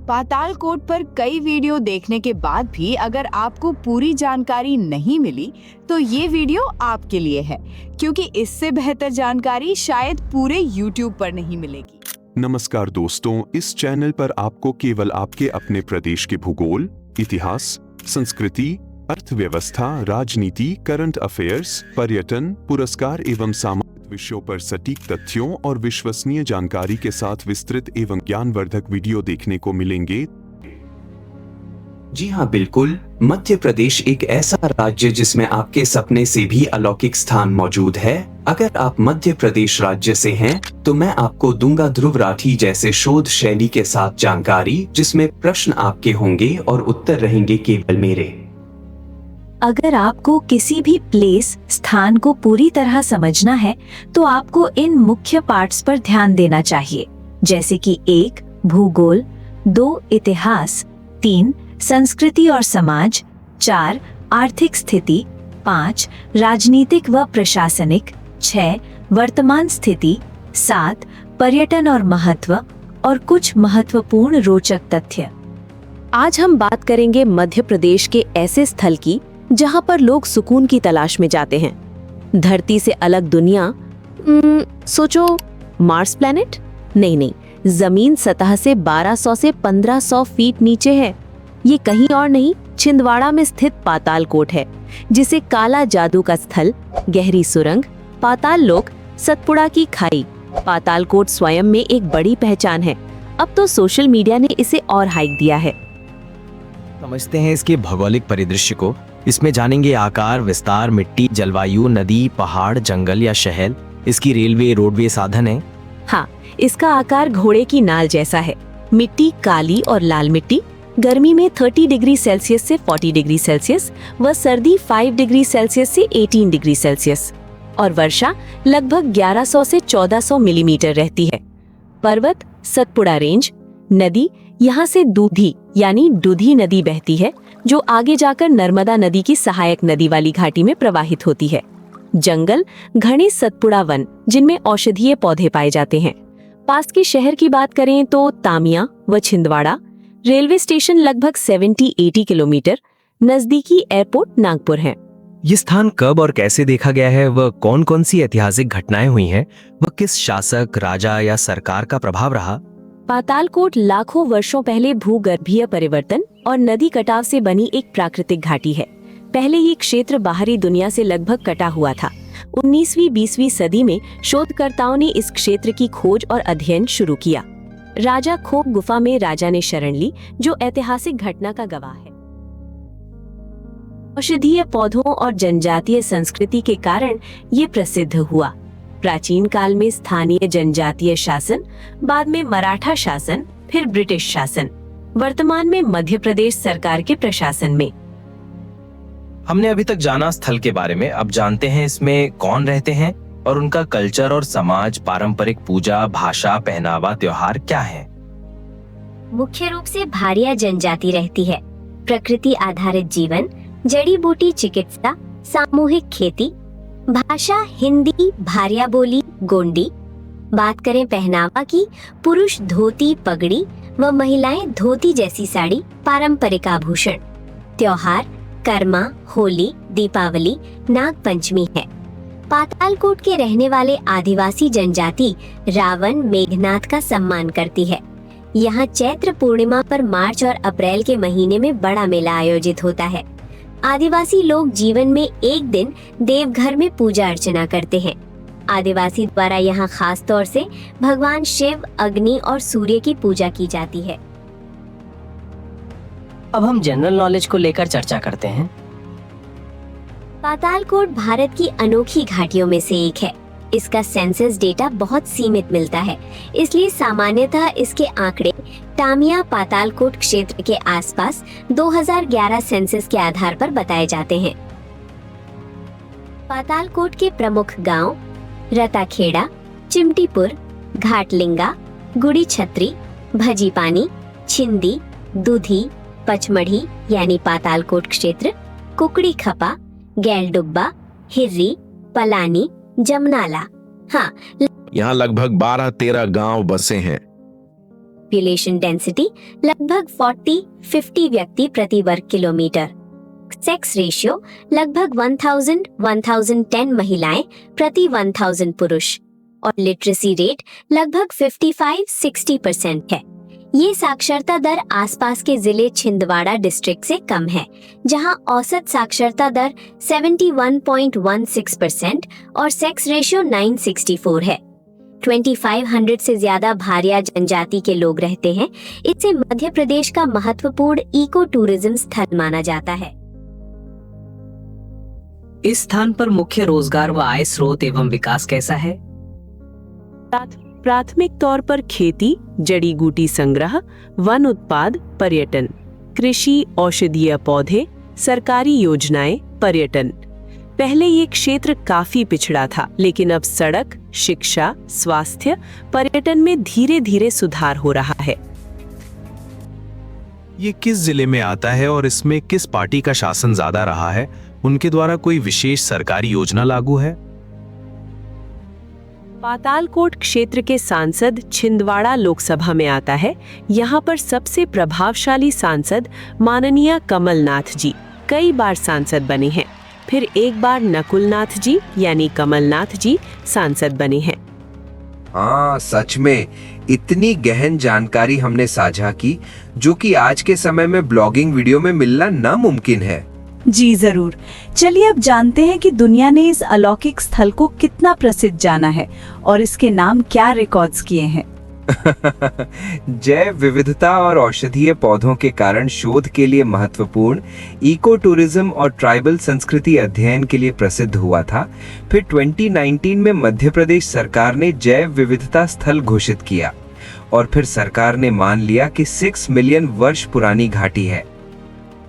पातालकोट पर कई वीडियो देखने के बाद भी अगर आपको पूरी जानकारी नहीं मिली तो ये वीडियो आपके लिए है, क्योंकि इससे बेहतर जानकारी शायद पूरे YouTube पर नहीं मिलेगी। नमस्कार दोस्तों, इस चैनल पर आपको केवल आपके अपने प्रदेश के भूगोल, इतिहास, संस्कृति, अर्थव्यवस्था, राजनीति, करंट अफेयर्स, पर्यटन, पुरस्कार एवं सामाजिक विषयों पर सटीक तथ्यों और विश्वसनीय जानकारी के साथ विस्तृत एवं ज्ञानवर्धक वीडियो देखने को मिलेंगे। जी हाँ, बिल्कुल। मध्य प्रदेश एक ऐसा राज्य जिसमें आपके सपने से भी अलौकिक स्थान मौजूद है। अगर आप मध्य प्रदेश राज्य से हैं, तो मैं आपको दूंगा ध्रुव राठी जैसे शोध शैली के साथ जानकारी, जिसमें प्रश्न आपके होंगे और उत्तर रहेंगे केवल मेरे। अगर आपको किसी भी प्लेस स्थान को पूरी तरह समझना है तो आपको इन मुख्य पार्ट्स पर ध्यान देना चाहिए, जैसे कि 1 भूगोल, 2 इतिहास, 3 संस्कृति और समाज, 4 आर्थिक स्थिति, 5 राजनीतिक व प्रशासनिक, 6 वर्तमान स्थिति, 7 पर्यटन और महत्व, और कुछ महत्वपूर्ण रोचक तथ्य। आज हम बात करेंगे मध्य प्रदेश के ऐसे स्थल की जहां पर लोग सुकून की तलाश में जाते हैं। धरती से अलग दुनिया, सोचो मार्स प्लैनेट? नहीं, जमीन सतह से 1200 से 1500 फीट नीचे है। ये कहीं और नहीं, छिंदवाड़ा में स्थित पातालकोट है, जिसे काला जादू का स्थल, गहरी सुरंग, पाताल लोक, सतपुड़ा की खाई, पातालकोट स्वयं में एक बड़ी पहचान है। अब तो सोशल मीडिया ने इसे और हाइक दिया है। समझते हैं इसके भौगोलिक परिदृश्य को। इसमें जानेंगे आकार, विस्तार, मिट्टी, जलवायु, नदी, पहाड़, जंगल या शहर। इसकी रेलवे रोडवे साधन है। हाँ, इसका आकार घोड़े की नाल जैसा है। मिट्टी काली और लाल मिट्टी, गर्मी में 30 डिग्री सेल्सियस से 40 डिग्री सेल्सियस व सर्दी 5 डिग्री सेल्सियस से 18 डिग्री सेल्सियस, और वर्षा लगभग 1100 से 1400 मिलीमीटर रहती है। पर्वत सतपुड़ा रेंज, नदी यहाँ से दूधी यानी दुधी नदी बहती है, जो आगे जाकर नर्मदा नदी की सहायक नदी वाली घाटी में प्रवाहित होती है। जंगल घने सतपुड़ा वन, जिनमें औषधीय पौधे पाए जाते हैं। पास के शहर की बात करें तो तामिया व छिंदवाड़ा। रेलवे स्टेशन लगभग 70-80 किलोमीटर। नजदीकी एयरपोर्ट नागपुर है। ये स्थान कब और कैसे देखा गया है, वह कौन कौन सी ऐतिहासिक घटनाएं हुई हैं, वह किस शासक, राजा या सरकार का प्रभाव रहा। पातालकोट लाखों वर्षों पहले भूगर्भीय परिवर्तन और नदी कटाव से बनी एक प्राकृतिक घाटी है। पहले ये क्षेत्र बाहरी दुनिया से लगभग कटा हुआ था। 19वीं-20वीं सदी में शोधकर्ताओं ने इस क्षेत्र की खोज और अध्ययन शुरू किया। राजा खोप गुफा में राजा ने शरण ली, जो ऐतिहासिक घटना का गवाह है। औषधीय पौधों और जनजातीय संस्कृति के कारण ये प्रसिद्ध हुआ। प्राचीन काल में स्थानीय जनजातीय शासन, बाद में मराठा शासन, फिर ब्रिटिश शासन, वर्तमान में मध्य प्रदेश सरकार के प्रशासन में। हमने अभी तक जाना स्थल के बारे में, अब जानते हैं इसमें कौन रहते हैं और उनका कल्चर और समाज, पारंपरिक पूजा, भाषा, पहनावा, त्योहार क्या है। मुख्य रूप से भारिया जनजाति रहती है। प्रकृति आधारित जीवन, जड़ी बूटी चिकित्सा, सामूहिक खेती, भाषा हिंदी, भारिया बोली, गोंडी। बात करें पहनावा की, पुरुष धोती पगड़ी व महिलाएं धोती जैसी साड़ी, पारंपरिक आभूषण। त्योहार कर्मा, होली, दीपावली, नाग पंचमी है। पातालकोट के रहने वाले आदिवासी जनजाति रावण, मेघनाथ का सम्मान करती है। यहाँ चैत्र पूर्णिमा पर मार्च और अप्रैल के महीने में बड़ा मेला आयोजित होता है। आदिवासी लोग जीवन में एक दिन देवघर में पूजा अर्चना करते हैं। आदिवासी द्वारा यहाँ खास तौर से भगवान शिव, अग्नि और सूर्य की पूजा की जाती है। अब हम जनरल नॉलेज को लेकर चर्चा करते हैं। पातालकोट भारत की अनोखी घाटियों में से एक है। इसका सेंसस डेटा बहुत सीमित मिलता है, इसलिए सामान्यतः इसके आंकड़े तामिया पातालकोट क्षेत्र के आसपास 2011 सेंसस के आधार पर बताए जाते हैं। पातालकोट के प्रमुख गांव रताखेड़ा, चिमटीपुर, घाटलिंगा, गुड़ी छत्री, भजीपानी, छिंदी, दूधी, पचमढ़ी यानी पातालकोट क्षेत्र, कुकड़ी खपा, गैलडुब्बा, हिर्री, पलानी, जमनाला। हाँ, यहाँ लगभग 12-13 गांव बसे हैं। पॉपुलेशन डेंसिटी लगभग 40-50 व्यक्ति प्रति वर्ग किलोमीटर। सेक्स रेशियो लगभग 1010 महिलाएं प्रति 1000 पुरुष और लिटरेसी रेट लगभग 55-60% है। ये साक्षरता दर आसपास के जिले छिंदवाड़ा डिस्ट्रिक्ट से कम है, जहां औसत साक्षरता दर 71.16% और सेक्स रेशियो 964 है। 2500 से ज्यादा भारिया जनजाति के लोग रहते हैं। इसे मध्य प्रदेश का महत्वपूर्ण इको टूरिज्म स्थल माना जाता है। इस स्थान पर मुख्य रोजगार व आय स्रोत एवं विकास कैसा है? प्राथमिक तौर पर खेती, जड़ी बूटी संग्रह, वन उत्पाद, पर्यटन, कृषि, औषधीय पौधे, सरकारी योजनाएं, पर्यटन। पहले ये क्षेत्र काफी पिछड़ा था, लेकिन अब सड़क, शिक्षा, स्वास्थ्य, पर्यटन में धीरे धीरे सुधार हो रहा है। ये किस जिले में आता है और इसमें किस पार्टी का शासन ज्यादा रहा है? उनके द्वारा कोई विशेष सरकारी योजना लागू है? पातालकोट क्षेत्र के सांसद छिंदवाड़ा लोकसभा में आता है। यहाँ पर सबसे प्रभावशाली सांसद माननीय कमलनाथ जी कई बार सांसद बने हैं। फिर एक बार नकुलनाथ जी यानी कमलनाथ जी सांसद बने हैं। हाँ, सच में इतनी गहन जानकारी हमने साझा की, जो कि आज के समय में ब्लॉगिंग वीडियो में मिलना नामुमकिन है। जी जरूर। चलिए अब जानते हैं कि दुनिया ने इस अलौकिक स्थल को कितना प्रसिद्ध जाना है और इसके नाम क्या रिकॉर्ड्स किए हैं। जैव विविधता और औषधीय पौधों के कारण शोध के लिए महत्वपूर्ण, इको टूरिज्म और ट्राइबल संस्कृति अध्ययन के लिए प्रसिद्ध हुआ था। फिर 2019 में मध्य प्रदेश सरकार ने जैव विविधता स्थल घोषित किया और फिर सरकार ने मान लिया कि 6 मिलियन वर्ष पुरानी घाटी है।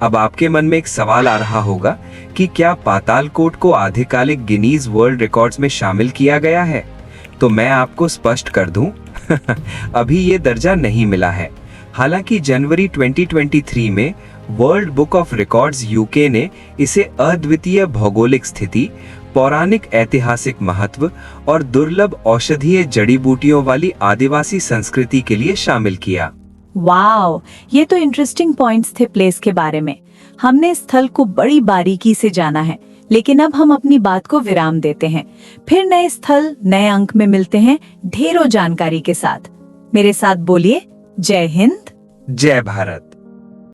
अब आपके मन में एक सवाल आ रहा होगा कि क्या पातालकोट को आधिकारिक गिनीज वर्ल्ड रिकॉर्ड्स में शामिल किया गया है? तो मैं आपको स्पष्ट कर दूं, अभी ये दर्जा नहीं मिला है। हालांकि जनवरी 2023 में world book of records UK ने इसे अद्वितीय भौगोलिक स्थिति, पौराणिक ऐतिहासिक महत्व और दुर्लभ औषधीय जड़ी बूटियों वाली आदिवासी संस्कृति के लिए शामिल किया। वाओ, ये तो इंटरेस्टिंग पॉइंट्स थे प्लेस के बारे में। हमने स्थल को बड़ी बारीकी से जाना है, लेकिन अब हम अपनी बात को विराम देते हैं। फिर नए स्थल, नए अंक में मिलते हैं ढेरों जानकारी के साथ। मेरे साथ बोलिए, जय हिंद, जय भारत।